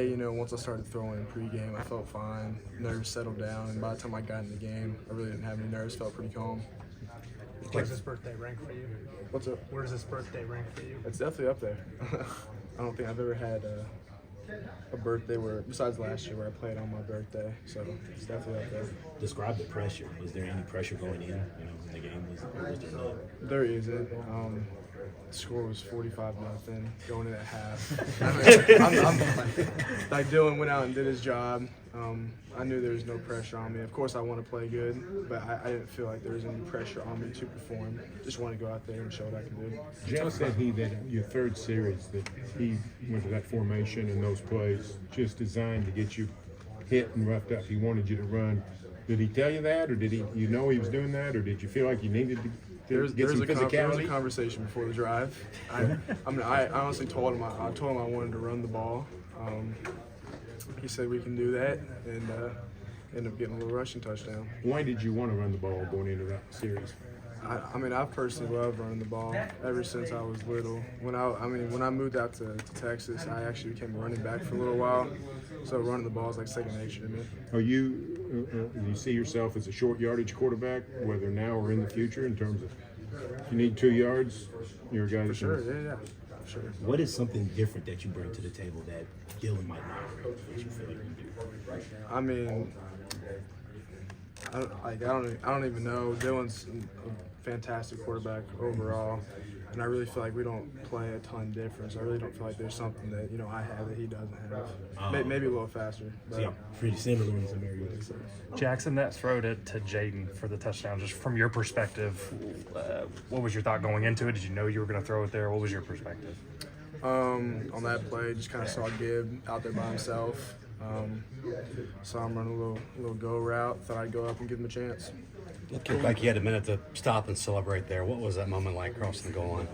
Once I started throwing in pregame, I felt fine. Nerves settled down, and by the time I got in the game, I really didn't have any nerves. Felt pretty calm. Where's this birthday rank for you? What's up? Where's this birthday rank for you? It's definitely up there. I don't think I've ever had a birthday besides last year, where I played on my birthday. So it's definitely up there. Describe the pressure. Was there any pressure going in the game? Was there none? There isn't. The score was 45-0 going in at half. Like Dylan went out and did his job. I knew there was no pressure on me. Of course, I want to play good, but I didn't feel like there was any pressure on me to perform. Just want to go out there and show what I can do. Jeff said that your third series that he went to that formation and those plays just designed to get you hit and roughed up. He wanted you to run. Did he tell you that, or did he was doing that, or did you feel like you needed to? There was a conversation before the drive. I honestly told him I wanted to run the ball. He said we can do that, and ended up getting a little rushing touchdown. Why did you want to run the ball going into that series? I personally love running the ball ever since I was little. When I moved out to Texas, I actually became a running back for a little while. So running the ball is like second nature to me. Do you see yourself as a short yardage quarterback, whether now or in the future, in terms of if you need 2 yards, you're a guy For sure, yeah. Sure. What is something different that you bring to the table that Dylan might not bring that you feel like you do? I don't even know. Dylan's a fantastic quarterback overall, and I really feel like we don't play a ton different. So I really don't feel like there's something that I have that he doesn't have. Maybe a little faster. But. Yeah, pretty similar in some areas. Jackson, that throw to Jaden for the touchdown, just from your perspective, what was your thought going into it? Did you know you were going to throw it there? What was your perspective? On that play, just kind of saw Gibb out there by himself. Saw him run a little go route. Thought I'd go up and give him a chance. Looked like you had a minute to stop and celebrate there. What was that moment like crossing the goal line?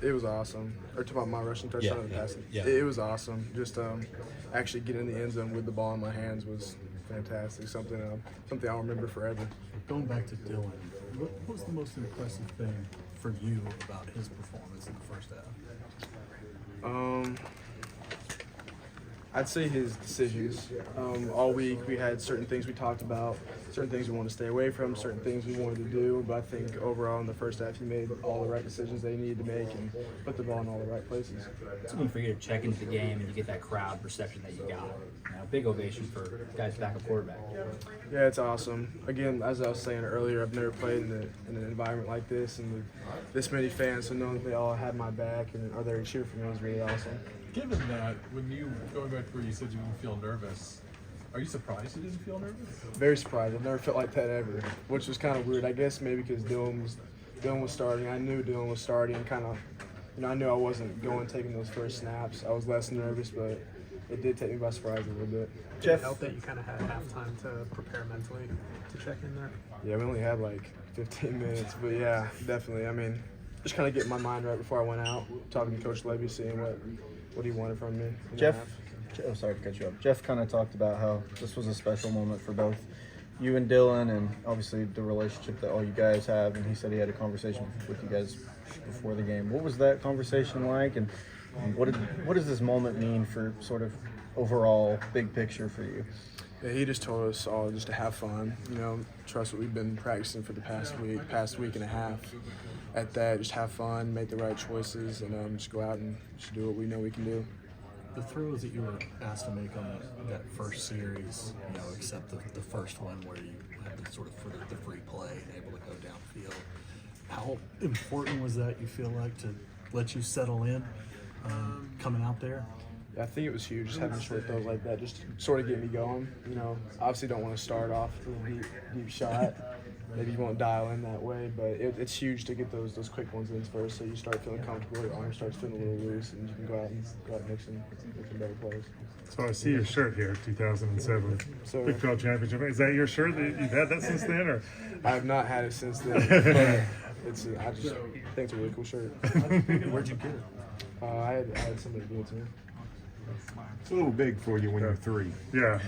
It was awesome. Or talking about my rushing touchdown. Yeah. It was awesome. Just actually getting in the end zone with the ball in my hands was fantastic. Something I'll remember forever. Going back to Dylan, what was the most impressive thing for you about his performance in the first half? I'd say his decisions. All week we had certain things we talked about, certain things we wanted to stay away from, certain things we wanted to do. But I think overall in the first half he made all the right decisions they needed to make and put the ball in all the right places. It's one for you to check into the game and you get that crowd reception that you got. Big ovation for guys backup quarterback. Yeah, it's awesome. Again, as I was saying earlier, I've never played in an environment like this and with this many fans, so knowing that they all had my back and are there to cheer for me is really awesome. Given that, going back to where you said you didn't feel nervous, are you surprised you didn't feel nervous? Very surprised. I've never felt like that ever, which was kind of weird. I guess maybe because Dylan was starting. I knew Dylan was starting, and kind of, I knew I wasn't taking those first snaps. I was less nervous, but it did take me by surprise a little bit. Did it help that you kind of had halftime to prepare mentally to check in there? Yeah, we only had like 15 minutes, but yeah, definitely. Just kind of getting my mind right before I went out, talking to Coach Levy, seeing what he wanted from me. Sorry to cut you off. Jeff kind of talked about how this was a special moment for both you and Dylan, and obviously the relationship that all you guys have. And he said he had a conversation with you guys before the game. What was that conversation like, and what does this moment mean for sort of overall big picture for you? Yeah, he just told us all just to have fun. Trust what we've been practicing for the past week and a half. At that, just have fun, make the right choices, and just go out and just do what we know we can do. The throws that you were asked to make on that first series, except the first one where you had the sort of the free play and able to go downfield. How important was that, you feel like, to let you settle in coming out there? I think it was huge, just having short throws like that, just to sort of get me going. Obviously don't want to start off with a deep shot. Maybe you won't dial in that way, but it's huge to get those quick ones in first, so you start feeling comfortable, your arm starts feeling a little loose, and you can go out and make some better plays. So I see your shirt here, 2007 Big 12 Championship. Is that your shirt? You've had that since then, or? I have not had it since then, but I just think it's a really cool shirt. Where'd you get it? I had somebody do it to me. It's a little big for you when you're 3. Yeah.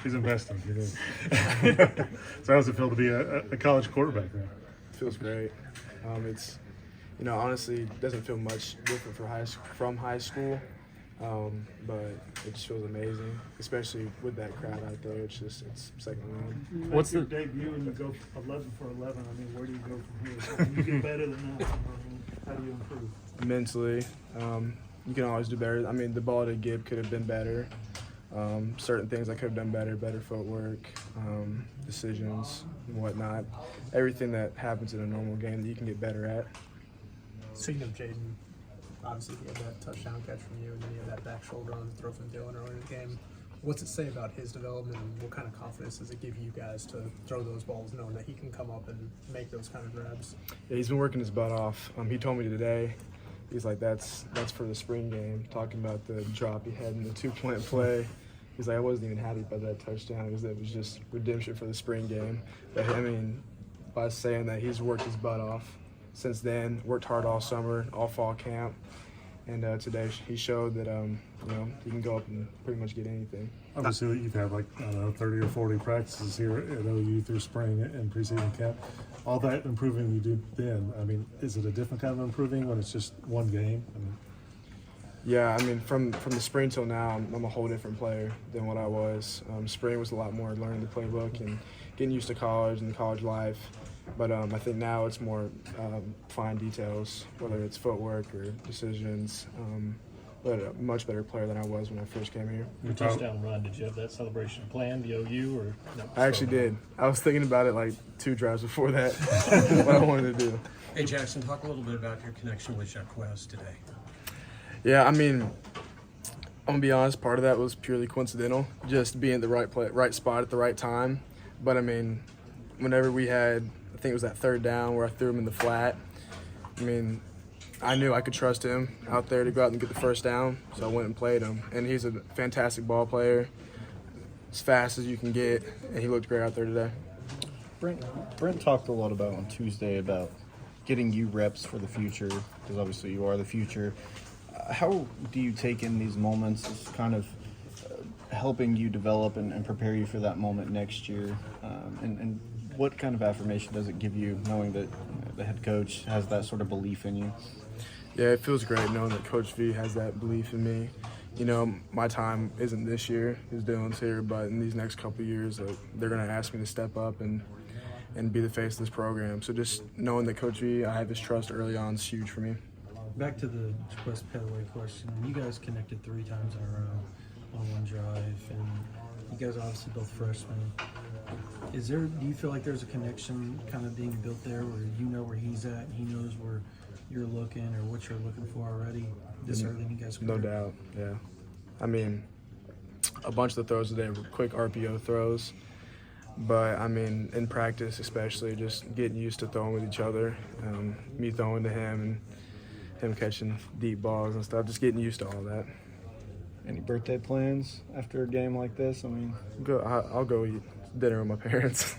He's investing. He is. So how does it feel to be a college quarterback now? It feels great. It's, honestly, it doesn't feel much different from high school. but it just feels amazing, especially with that crowd out there. It's second wind. What's the debut and you go 11 for 11? I mean, where do you go from here? Can you get better than that? How do you improve? Mentally, you can always do better. I mean, the ball to Gibb could have been better. Certain things I could have done better footwork, decisions and whatnot. Everything that happens in a normal game that you can get better at. Speaking of Jaden, obviously he had that touchdown catch from you, and then he had that back shoulder on the throw from Dylan earlier in the game. What's it say about his development, and what kind of confidence does it give you guys to throw those balls, knowing that he can come up and make those kind of grabs? Yeah, he's been working his butt off. He told me today, he's like, that's for the spring game, talking about the drop he had in the two-point play. He's like, I wasn't even happy about that touchdown because it was just redemption for the spring game. But I mean, by saying that, he's worked his butt off since then, worked hard all summer, all fall camp. And today he showed that, he can go up and pretty much get anything. Obviously, you've had 30 or 40 practices here at OU through spring and preseason camp. All that improving you did then, I mean, is it a different kind of improving when it's just one game? I mean, yeah, I mean, from the spring till now, I'm a whole different player than what I was. Spring was a lot more learning the playbook and getting used to college and college life. But I think now it's more fine details, whether it's footwork or decisions. But a much better player than I was when I first came here. Your touchdown run, did you have that celebration planned, the OU, or no? I actually did. I was thinking about it like 2 drives before that, what I wanted to do. Hey, Jackson, talk a little bit about your connection with Jacquez today. Yeah, I mean, I'm going to be honest, part of that was purely coincidental, just being at the right spot at the right time. But, I mean, whenever we had, I think it was that third down where I threw him in the flat, I mean, I knew I could trust him out there to go out and get the first down, so I went and played him. And he's a fantastic ball player, as fast as you can get, and he looked great out there today. Brent talked a lot about on Tuesday about getting you reps for the future, because obviously you are the future. How do you take in these moments as kind of helping you develop and prepare you for that moment next year? And what kind of affirmation does it give you knowing that the head coach has that sort of belief in you? Yeah, it feels great knowing that Coach V has that belief in me. You know, my time isn't this year, it's Dylan's here, but in these next couple of years, they're going to ask me to step up and be the face of this program. So just knowing that Coach V, I have his trust early on is huge for me. Back to the West Petaway question. You guys connected 3 times in a row on one drive, and you guys are obviously both freshmen. Do you feel like there's a connection kind of being built there where you know where he's at and he knows where you're looking or what you're looking for already this early in you guys' career? No doubt, yeah. I mean, a bunch of the throws today were quick RPO throws, but I mean, in practice especially, just getting used to throwing with each other, me throwing to him and him catching deep balls and stuff, just getting used to all that. Any birthday plans after a game like this? I mean, I'll go eat dinner with my parents.